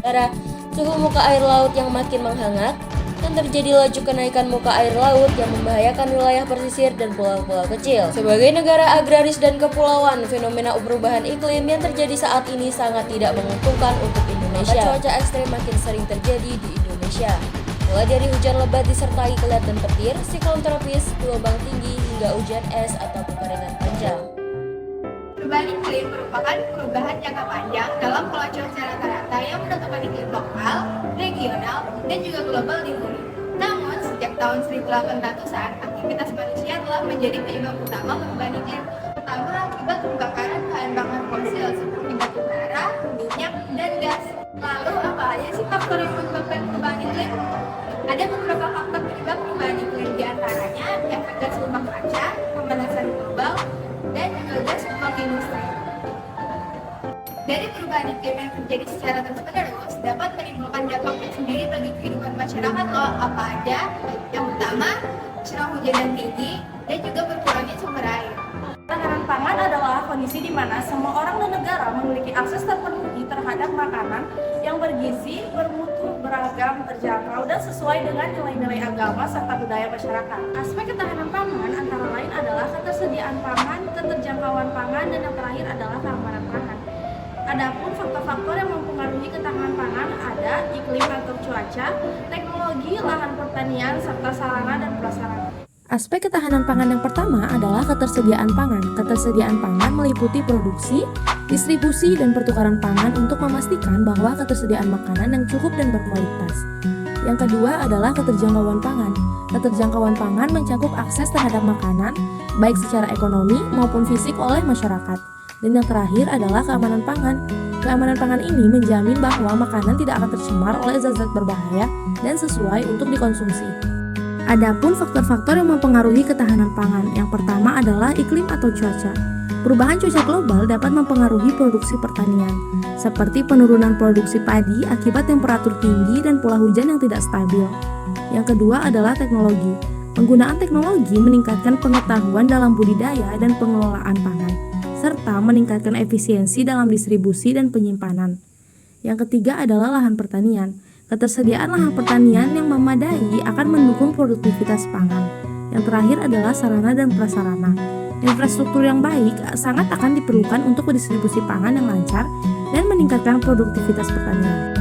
Sementara suhu muka air laut yang makin menghangat, dan terjadi laju kenaikan muka air laut yang membahayakan wilayah pesisir dan pulau-pulau kecil. Sebagai negara agraris dan kepulauan, fenomena perubahan iklim yang terjadi saat ini sangat tidak menguntungkan untuk Indonesia. Cuaca ekstrem makin sering terjadi di Indonesia, mulai dari hujan lebat disertai kilat dan petir, siklon tropis, gelombang tinggi, hingga hujan es atau kekeringan panjang. Perubahan iklim merupakan perubahan jangka panjang dalam pola cuaca rata-rata yang menentukan iklim lokal, regional, dan juga global di bumi. Namun, sejak tahun 1800-an, aktivitas manusia telah menjadi penyebab utama perubahan iklim. Pertama, akibat pembakaran bahan bakar fosil seperti batu bara, minyak, dan gas. Lalu, apa aja sih faktor yang menyebabkan perubahan iklim? Ada beberapa faktor penyebab perubahan iklim, diantaranya efek gas rumah kaca, pemanasan global, dan juga gas buang industri. Dari perubahan iklim yang terjadi secara terus-menerus dapat menimbulkan dampak sendiri bagi kehidupan masyarakat loh. Apa aja? Yang pertama, curah hujan yang tinggi dan juga berkurangnya sumber air. Ketahanan pangan adalah kondisi di mana semua orang dan negara memiliki akses terpenuhi terhadap makanan yang bergizi, bermutu, beragam, terjangkau, dan sesuai dengan nilai-nilai agama serta budaya masyarakat. Aspek ketahanan pangan antara lain adalah ketersediaan pangan, keterjangkauan pangan, dan yang terakhir adalah keamanan pangan. Adapun faktor-faktor yang mempengaruhi ketahanan pangan ada iklim atau cuaca, teknologi, lahan pertanian, serta sarana dan prasarana. Aspek ketahanan pangan yang pertama adalah ketersediaan pangan. Ketersediaan pangan meliputi produksi, distribusi, dan pertukaran pangan untuk memastikan bahwa ketersediaan makanan yang cukup dan berkualitas. Yang kedua adalah keterjangkauan pangan. Keterjangkauan pangan mencakup akses terhadap makanan, baik secara ekonomi maupun fisik oleh masyarakat. Dan yang terakhir adalah keamanan pangan. Keamanan pangan ini menjamin bahwa makanan tidak akan tercemar oleh zat-zat berbahaya dan sesuai untuk dikonsumsi. Adapun faktor-faktor yang mempengaruhi ketahanan pangan, yang pertama adalah iklim atau cuaca. Perubahan cuaca global dapat mempengaruhi produksi pertanian, seperti penurunan produksi padi akibat temperatur tinggi dan pola hujan yang tidak stabil. Yang kedua adalah teknologi. Penggunaan teknologi meningkatkan pengetahuan dalam budidaya dan pengelolaan pangan, serta meningkatkan efisiensi dalam distribusi dan penyimpanan. Yang ketiga adalah lahan pertanian. Ketersediaan lahan pertanian yang memadai akan mendukung produktivitas pangan. Yang terakhir adalah sarana dan prasarana. Infrastruktur yang baik sangat akan diperlukan untuk distribusi pangan yang lancar dan meningkatkan produktivitas pertanian.